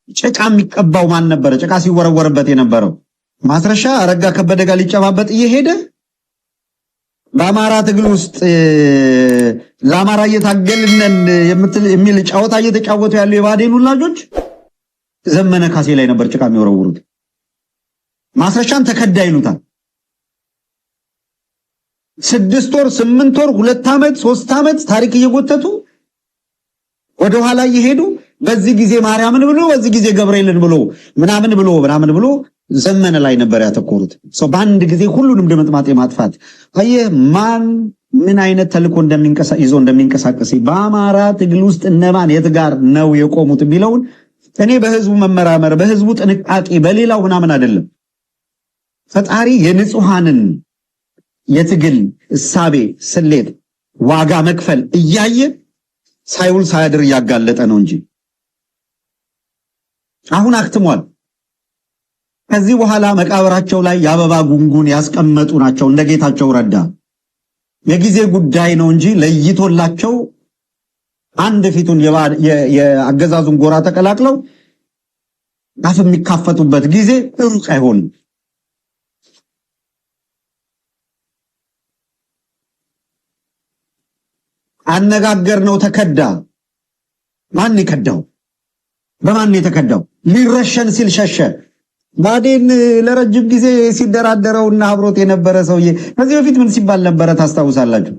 ጭቃ የሚቀባው ማን ነበር? ጭቃ ሲወረወርበት የነበረው ማስረሻ አረጋ ከበደ ጋር ሊጨባበጥ እየሄደ በአማራ ትግል ውስጥ ለአማራ እየታገልነን የሚል ጫወታ እየተጫወቱ ያሉ የባዴን ሁላጆች ዘመነ ካሴ ላይ ነበር ጭቃ የሚወረውሩት። ማስረሻን ተከዳ ይሉታል። 6 ወር 8 ወር 2 ዓመት 3 ዓመት ታሪክ እየጎተቱ ወደ ኋላ እየሄዱ በዚህ ጊዜ ማርያምን ብሎ በዚህ ጊዜ ገብርኤልን ብሎ ምናምን ብሎ ዘመነ ላይ ነበር ያተኮሩት። በአንድ ጊዜ ሁሉንም ድምጥማጥ ማጥፋት። አየህ ማን ምን አይነት ተልኮ እንደሚንቀሳቀስ በአማራ ትግል ውስጥ እነማን የት ጋር ነው የቆሙት ቢለውን እኔ በህዝቡ መመራመር በህዝቡ ጥንቃቄ በሌላው ምናምን አይደለም። ፈጣሪ የንጹሃንን የትግል እሳቤ ስሌት ዋጋ መክፈል እያየ ሳይውል ሳያድር ያጋለጠ ነው እንጂ አሁን አክትሟል። ከዚህ በኋላ መቃብራቸው ላይ የአበባ ጉንጉን ያስቀመጡ ናቸው እንደ ጌታቸው ረዳ። የጊዜ ጉዳይ ነው እንጂ ለይቶላቸው አንድ ፊቱን የአገዛዙን ጎራ ተቀላቅለው አፍ የሚካፈቱበት ጊዜ ሩቅ አይሆንም። አነጋገር ነው ተከዳ። ማን ይከዳው? በማን የተከዳው? ሊረሸን ሲል ሸሸ። ባዴን ለረጅም ጊዜ ሲደራደረውና አብሮት የነበረ ሰውዬ ከዚህ በፊት ምን ሲባል ነበረ ታስታውሳላችሁ?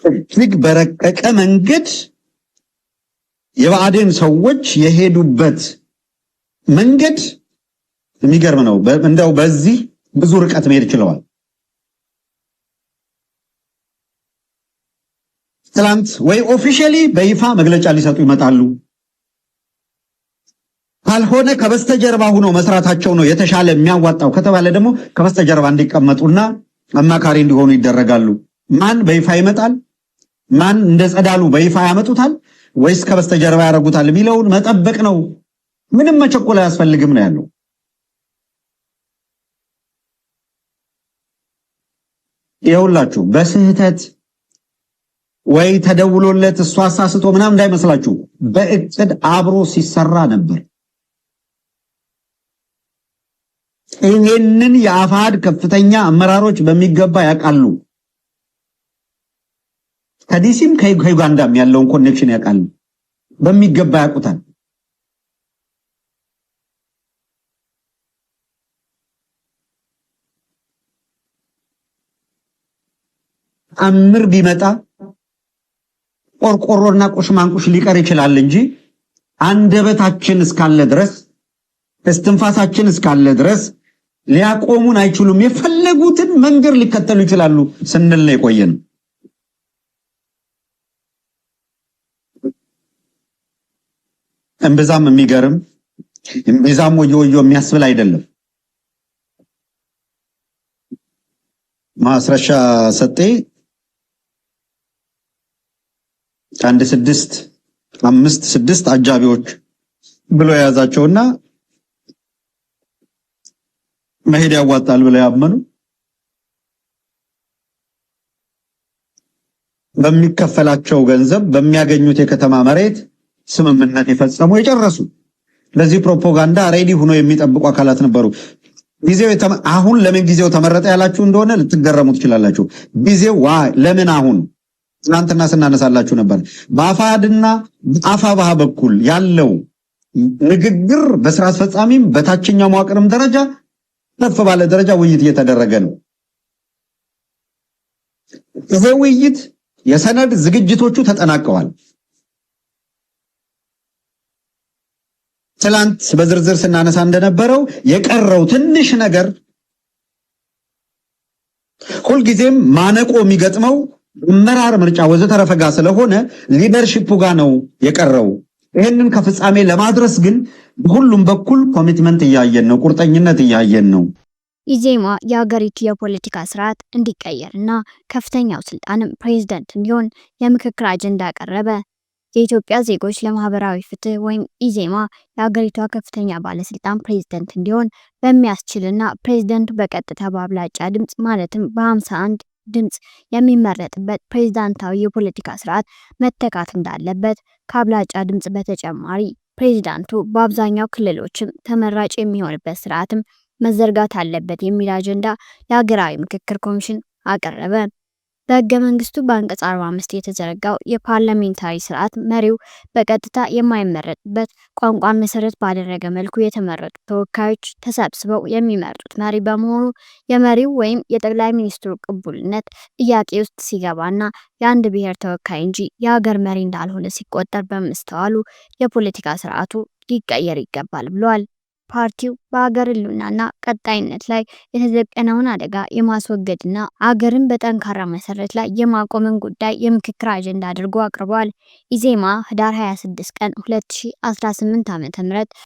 እጅግ በረቀቀ መንገድ የባዴን ሰዎች የሄዱበት መንገድ የሚገርም ነው። እንደው በዚህ ብዙ ርቀት መሄድ ይችላል። ትላንት ወይ ኦፊሻሊ በይፋ መግለጫ ሊሰጡ ይመጣሉ፣ ካልሆነ ከበስተጀርባ ሆኖ መስራታቸው ነው የተሻለ የሚያዋጣው ከተባለ ደግሞ ከበስተጀርባ እንዲቀመጡና አማካሪ እንዲሆኑ ይደረጋሉ። ማን በይፋ ይመጣል፣ ማን እንደ ጸዳሉ በይፋ ያመጡታል ወይስ ከበስተጀርባ ያረጉታል የሚለውን መጠበቅ ነው። ምንም መቸኮል አያስፈልግም ነው ያለው። ይኸውላችሁ በስህተት ወይ ተደውሎለት እሷ አሳስቶ ምናምን እንዳይመስላችሁ በእቅድ አብሮ ሲሰራ ነበር። ይሄንን የአፋድ ከፍተኛ አመራሮች በሚገባ ያውቃሉ። ከዲሲም ከዩጋንዳም ያለውን ኮኔክሽን ያውቃሉ፣ በሚገባ ያውቁታል። አምር ቢመጣ ቆርቆሮና ቁሽማንቁሽ ሊቀር ይችላል እንጂ አንደበታችን እስካለ ድረስ እስትንፋሳችን እስካለ ድረስ ሊያቆሙን አይችሉም። የፈለጉትን መንገድ ሊከተሉ ይችላሉ ስንል ነው የቆየን። እምብዛም የሚገርም እምብዛም ወዮ የሚያስብል አይደለም። ማስረሻ ሰጤ አንድ 6 አጃቢዎች ብሎ የያዛቸውና መሄድ ያዋጣል ብለው ያመኑ በሚከፈላቸው ገንዘብ በሚያገኙት የከተማ መሬት ስምምነት የፈጸሙ የጨረሱ ለዚህ ፕሮፓጋንዳ ሬዲ ሆኖ የሚጠብቁ አካላት ነበሩ። ጊዜው አሁን ለምን ጊዜው ተመረጠ ያላችሁ እንደሆነ ልትገረሙ ትችላላችሁ። ጊዜው ለምን አሁን ትናንትና ስናነሳላችሁ ነበር። በአፋድና በአፋባህ በኩል ያለው ንግግር በስራ አስፈጻሚም በታችኛው መዋቅርም ደረጃ ከፍ ባለ ደረጃ ውይይት እየተደረገ ነው። ይሄ ውይይት የሰነድ ዝግጅቶቹ ተጠናቀዋል። ትላንት በዝርዝር ስናነሳ እንደነበረው የቀረው ትንሽ ነገር ሁልጊዜም ማነቆ የሚገጥመው አመራር ምርጫ ወዘተረፈ ጋር ስለሆነ ሊደርሺፑ ጋር ነው የቀረው። ይሄንን ከፍጻሜ ለማድረስ ግን በሁሉም በኩል ኮሚትመንት እያየን ነው፣ ቁርጠኝነት እያየን ነው። ኢዜማ የሀገሪቱ የፖለቲካ ስርዓት እንዲቀየርና ከፍተኛው ስልጣንም ፕሬዝዳንት እንዲሆን የምክክር አጀንዳ ቀረበ። የኢትዮጵያ ዜጎች ለማህበራዊ ፍትህ ወይም ኢዜማ የሀገሪቷ ከፍተኛ ባለስልጣን ፕሬዝዳንት እንዲሆን በሚያስችልና ፕሬዝዳንቱ በቀጥታ በአብላጫ ድምጽ ማለትም በ51 ድምጽ የሚመረጥበት ፕሬዝዳንታዊ የፖለቲካ ስርዓት መተካት እንዳለበት ከአብላጫ ድምጽ በተጨማሪ ፕሬዝዳንቱ በአብዛኛው ክልሎችም ተመራጭ የሚሆንበት ስርዓትም መዘርጋት አለበት የሚል አጀንዳ ለሀገራዊ ምክክር ኮሚሽን አቀረበ። በህገ መንግስቱ በአንቀጽ 45 የተዘረጋው የፓርላሜንታሪ ስርዓት መሪው በቀጥታ የማይመረጥበት ቋንቋን መሰረት ባደረገ መልኩ የተመረጡ ተወካዮች ተሰብስበው የሚመርጡት መሪ በመሆኑ የመሪው ወይም የጠቅላይ ሚኒስትሩ ቅቡልነት ጥያቄ ውስጥ ሲገባና የአንድ ብሔር ተወካይ እንጂ የሀገር መሪ እንዳልሆነ ሲቆጠር በመስተዋሉ የፖለቲካ ስርዓቱ ሊቀየር ይገባል ብሏል። ፓርቲው በሀገር ህልውናና ቀጣይነት ላይ የተደቀነውን አደጋ የማስወገድና አገርን በጠንካራ መሰረት ላይ የማቆምን ጉዳይ የምክክር አጀንዳ አድርጎ አቅርቧል። ኢዜማ ህዳር 26 ቀን 2018 ዓ.ም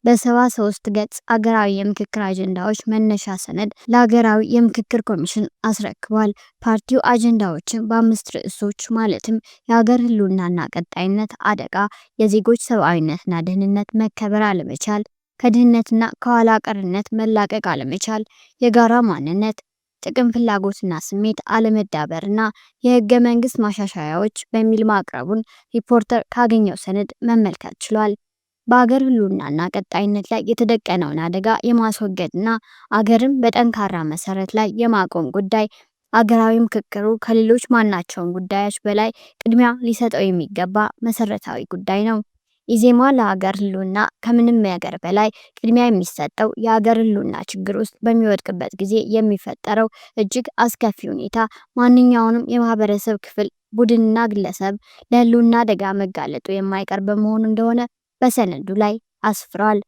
በ73 ገጽ አገራዊ የምክክር አጀንዳዎች መነሻ ሰነድ ለሀገራዊ የምክክር ኮሚሽን አስረክቧል። ፓርቲው አጀንዳዎችን በ5 ርዕሶች ማለትም የሀገር ህልውናና ቀጣይነት አደጋ፣ የዜጎች ሰብአዊነትና ደህንነት መከበር አለመቻል፣ ከድህነትና ከኋላ ቀርነት መላቀቅ አለመቻል፣ የጋራ ማንነት፣ ጥቅም ፍላጎትና ስሜት አለመዳበርና የህገ መንግስት ማሻሻያዎች በሚል ማቅረቡን ሪፖርተር ካገኘው ሰነድ መመልከት ችሏል። በአገር ህልውናና ቀጣይነት ላይ የተደቀነውን አደጋ የማስወገድና አገርን በጠንካራ መሰረት ላይ የማቆም ጉዳይ አገራዊ ምክክሩ ከሌሎች ማናቸውም ጉዳዮች በላይ ቅድሚያ ሊሰጠው የሚገባ መሰረታዊ ጉዳይ ነው። ኢዜማ ለሀገር ህልውና ከምንም ነገር በላይ ቅድሚያ የሚሰጠው የሀገር ህልውና ችግር ውስጥ በሚወድቅበት ጊዜ የሚፈጠረው እጅግ አስከፊ ሁኔታ ማንኛውንም የማህበረሰብ ክፍል፣ ቡድንና ግለሰብ ለህልውና አደጋ መጋለጡ የማይቀር በመሆኑ እንደሆነ በሰነዱ ላይ አስፍሯል።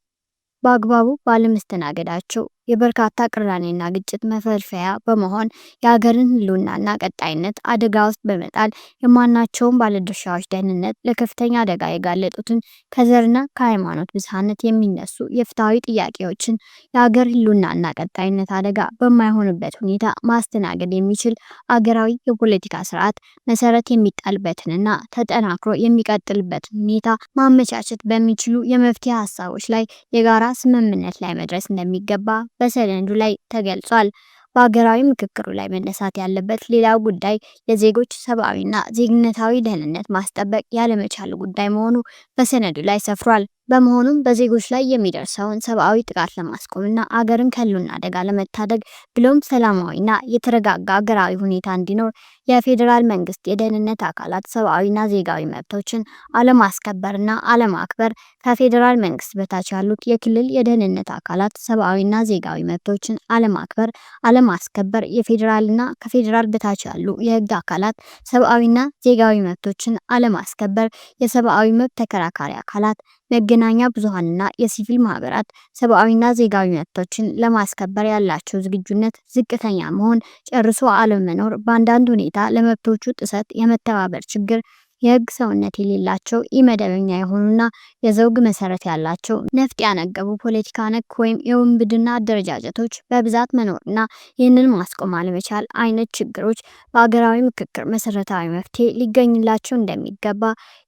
በአግባቡ ባለመስተናገዳቸው የበርካታ ቅራኔና ግጭት መፈልፈያ በመሆን የሀገርን ህልውናና ቀጣይነት አደጋ ውስጥ በመጣል የማናቸውም ባለድርሻዎች ደህንነት ለከፍተኛ አደጋ የጋለጡትን ከዘርና ከሃይማኖት ብዝሃነት የሚነሱ የፍትሃዊ ጥያቄዎችን የሀገር ህልውናና ቀጣይነት አደጋ በማይሆንበት ሁኔታ ማስተናገድ የሚችል አገራዊ የፖለቲካ ስርዓት መሰረት የሚጣልበትንና ተጠናክሮ የሚቀጥልበትን ሁኔታ ማመቻቸት በሚችሉ የመፍትሄ ሀሳቦች ላይ የጋራ ስምምነት ላይ መድረስ እንደሚገባ በሰነዱ ላይ ተገልጿል። በሀገራዊ ምክክሩ ላይ መነሳት ያለበት ሌላው ጉዳይ የዜጎች ሰብአዊና ዜግነታዊ ደህንነት ማስጠበቅ ያለመቻል ጉዳይ መሆኑ በሰነዱ ላይ ሰፍሯል። በመሆኑም በዜጎች ላይ የሚደርሰውን ሰብአዊ ጥቃት ለማስቆምና አገርን ከህልውና አደጋ ለመታደግ ብሎም ሰላማዊና የተረጋጋ ሀገራዊ ሁኔታ እንዲኖር የፌዴራል መንግስት የደህንነት አካላት ሰብአዊና ዜጋዊ መብቶችን አለማስከበርና አለማክበር፣ ከፌዴራል መንግስት በታች ያሉት የክልል የደህንነት አካላት ሰብአዊና ዜጋዊ መብቶችን አለማክበር፣ አለማስከበር፣ የፌዴራልና ከፌዴራል በታች ያሉ የህግ አካላት ሰብአዊና ዜጋዊ መብቶችን አለማስከበር፣ የሰብአዊ መብት ተከራካሪ አካላት መገናኛ ብዙሃንና የሲቪል ማህበራት ሰብአዊና ዜጋዊ መብቶችን ለማስከበር ያላቸው ዝግጁነት ዝቅተኛ መሆን፣ ጨርሶ አለመኖር፣ በአንዳንድ ሁኔታ ለመብቶቹ ጥሰት የመተባበር ችግር፣ የህግ ሰውነት የሌላቸው ኢመደበኛ የሆኑና የዘውግ መሰረት ያላቸው ነፍጥ ያነገቡ ፖለቲካ ነክ ወይም የውንብድና አደረጃጀቶች በብዛት መኖርና ይህንን ማስቆም አለመቻል አይነት ችግሮች በአገራዊ ምክክር መሰረታዊ መፍትሄ ሊገኝላቸው እንደሚገባ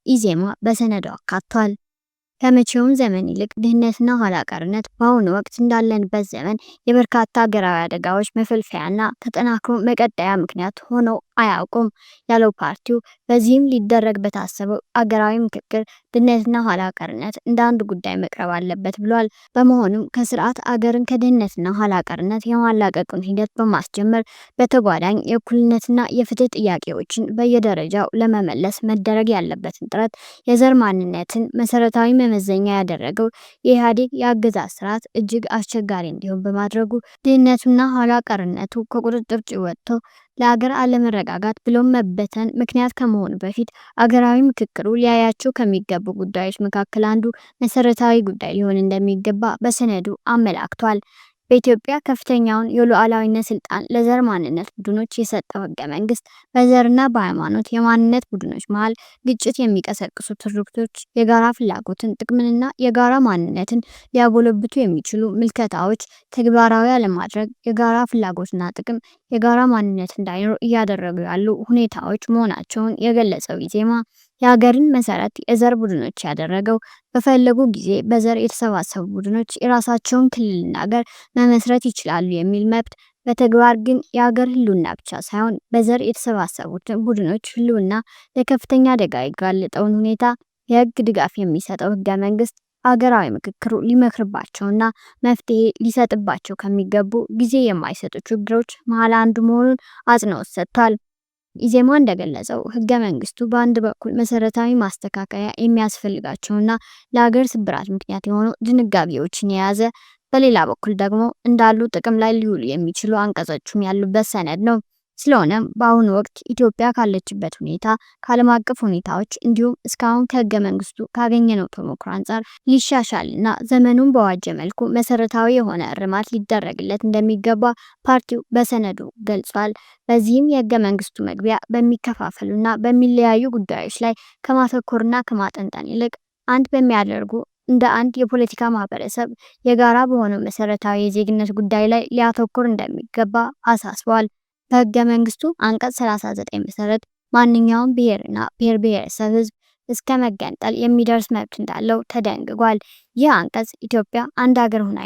ኢዜማ በሰነዱ አካቷል። ከመቼውም ዘመን ይልቅ ድህነትና ኋላ ቀርነት በአሁኑ ወቅት እንዳለንበት ዘመን የበርካታ ሀገራዊ አደጋዎች መፈልፈያና ተጠናክሮ መቀጠያ ምክንያት ሆነው አያውቁም ያለው ፓርቲው፣ በዚህም ሊደረግ በታሰበው አገራዊ ምክክር ድህነትና ኋላ ቀርነት እንደ አንድ ጉዳይ መቅረብ አለበት ብሏል። በመሆኑም ከስርዓት አገርን ከድህነትና ኋላ ቀርነት የማላቀቁን ሂደት በማስጀመር በተጓዳኝ የእኩልነትና የፍትህ ጥያቄዎችን በየደረጃው ለመመለስ መደረግ ያለበትን ጥረት የዘር ማንነትን መሰረታዊ መመዘኛ ያደረገው የኢህአዴግ የአገዛዝ ስርዓት እጅግ አስቸጋሪ እንዲሆን በማድረጉ ድህነቱና ኋላ ቀርነቱ ከቁጥጥር ውጭ ወጥቶ ለሀገር አለመረጋጋት ብሎም መበተን ምክንያት ከመሆኑ በፊት አገራዊ ምክክሩ ሊያያቸው ከሚገቡ ጉዳዮች መካከል አንዱ መሰረታዊ ጉዳይ ሊሆን እንደሚገባ በሰነዱ አመላክቷል። በኢትዮጵያ ከፍተኛውን የሉዓላዊነት ስልጣን ለዘር ማንነት ቡድኖች የሰጠው ህገ መንግስት በዘርና በሃይማኖት የማንነት ቡድኖች መሃል ግጭት የሚቀሰቅሱ ትርክቶች የጋራ ፍላጎትን፣ ጥቅምንና የጋራ ማንነትን ሊያጎለብቱ የሚችሉ ምልከታዎች ተግባራዊ አለማድረግ የጋራ ፍላጎትና ጥቅም የጋራ ማንነት እንዳይኖር እያደረጉ ያሉ ሁኔታዎች መሆናቸውን የገለጸው ኢዜማ የሀገርን መሰረት የዘር ቡድኖች ያደረገው በፈለጉ ጊዜ በዘር የተሰባሰቡ ቡድኖች የራሳቸውን ክልልና ሀገር መመስረት ይችላሉ የሚል መብት በተግባር ግን የሀገር ህልውና ብቻ ሳይሆን በዘር የተሰባሰቡትን ቡድኖች ህልውና ለከፍተኛ አደጋ የጋለጠውን ሁኔታ የህግ ድጋፍ የሚሰጠው ህገ መንግስት ሀገራዊ ምክክሩ ሊመክርባቸውና መፍትሄ ሊሰጥባቸው ከሚገቡ ጊዜ የማይሰጡ ችግሮች መሀል አንዱ መሆኑን አጽንኦት ሰጥቷል። ኢዜማ እንደገለጸው ህገ መንግስቱ በአንድ በኩል መሰረታዊ ማስተካከያ የሚያስፈልጋቸውና ለሀገር ስብራት ምክንያት የሆኑ ድንጋጌዎችን የያዘ፣ በሌላ በኩል ደግሞ እንዳሉ ጥቅም ላይ ሊውሉ የሚችሉ አንቀጾችም ያሉበት ሰነድ ነው። ስለሆነም በአሁኑ ወቅት ኢትዮጵያ ካለችበት ሁኔታ፣ ከዓለም አቀፍ ሁኔታዎች እንዲሁም እስካሁን ከህገ መንግስቱ ካገኘነው ተሞክሮ አንጻር ሊሻሻልና ዘመኑን በዋጀ መልኩ መሰረታዊ የሆነ እርማት ሊደረግለት እንደሚገባ ፓርቲው በሰነዱ ገልጿል። በዚህም የህገ መንግስቱ መግቢያ በሚከፋፈሉና በሚለያዩ ጉዳዮች ላይ ከማተኮርና ከማጠንጠን ይልቅ አንድ በሚያደርጉ እንደ አንድ የፖለቲካ ማህበረሰብ የጋራ በሆነው መሰረታዊ የዜግነት ጉዳይ ላይ ሊያተኩር እንደሚገባ አሳስቧል። በህገ መንግስቱ አንቀጽ 39 መሰረት ማንኛውም ብሔርና ብሔር ብሔረሰብ ህዝብ እስከ መገንጠል የሚደርስ መብት እንዳለው ተደንግጓል። ይህ አንቀጽ ኢትዮጵያ አንድ ሀገር ሆና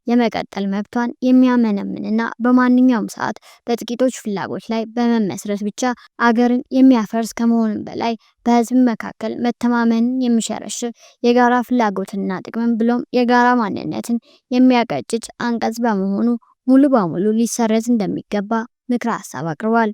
የመቀጠል መብቷን የሚያመነምንና በማንኛውም ሰዓት በጥቂቶች ፍላጎት ላይ በመመስረት ብቻ አገርን የሚያፈርስ ከመሆኑም በላይ በህዝብ መካከል መተማመንን የሚሸረሽር፣ የጋራ ፍላጎትና ጥቅምን ብሎም የጋራ ማንነትን የሚያቀጭጭ አንቀጽ በመሆኑ ሙሉ በሙሉ ሊሰረዝ እንደሚገባ ምክረ ሀሳብ አቅርቧል።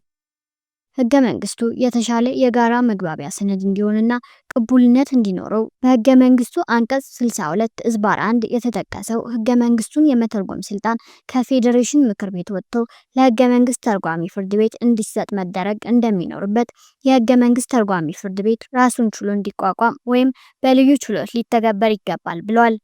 ህገ መንግስቱ የተሻለ የጋራ መግባቢያ ሰነድ እንዲሆንና ቅቡልነት እንዲኖረው በህገ መንግስቱ አንቀጽ 62 ዝባር 1 የተጠቀሰው ህገ መንግስቱን የመተርጎም ስልጣን ከፌዴሬሽን ምክር ቤት ወጥቶ ለህገ መንግስት ተርጓሚ ፍርድ ቤት እንዲሰጥ መደረግ እንደሚኖርበት፣ የህገ መንግስት ተርጓሚ ፍርድ ቤት ራሱን ችሎ እንዲቋቋም ወይም በልዩ ችሎት ሊተገበር ይገባል ብሏል።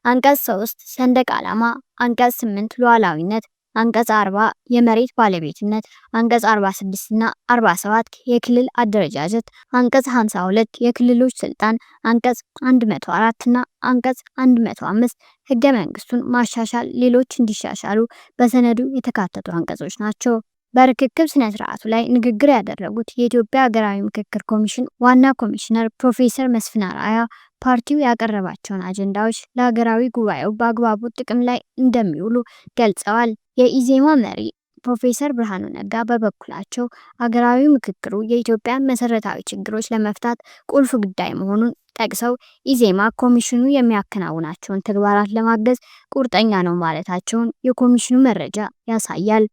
አንቀጽ 3 ሰንደቅ ዓላማ፣ አንቀጽ 8 ሉዓላዊነት፣ አንቀጽ 40 የመሬት ባለቤትነት፣ አንቀጽ 46 እና 47 የክልል አደረጃጀት፣ አንቀጽ 52 የክልሎች ስልጣን፣ አንቀጽ 104 እና አንቀጽ 105 ህገ መንግስቱን ማሻሻል ሌሎች እንዲሻሻሉ በሰነዱ የተካተቱ አንቀጾች ናቸው። በርክክብ ስነ ስርዓቱ ላይ ንግግር ያደረጉት የኢትዮጵያ ሀገራዊ ምክክር ኮሚሽን ዋና ኮሚሽነር ፕሮፌሰር መስፍን አርአያ ፓርቲው ያቀረባቸውን አጀንዳዎች ለሀገራዊ ጉባኤው በአግባቡ ጥቅም ላይ እንደሚውሉ ገልጸዋል። የኢዜማ መሪ ፕሮፌሰር ብርሃኑ ነጋ በበኩላቸው ሀገራዊ ምክክሩ የኢትዮጵያን መሰረታዊ ችግሮች ለመፍታት ቁልፍ ጉዳይ መሆኑን ጠቅሰው ኢዜማ ኮሚሽኑ የሚያከናውናቸውን ተግባራት ለማገዝ ቁርጠኛ ነው ማለታቸውን የኮሚሽኑ መረጃ ያሳያል።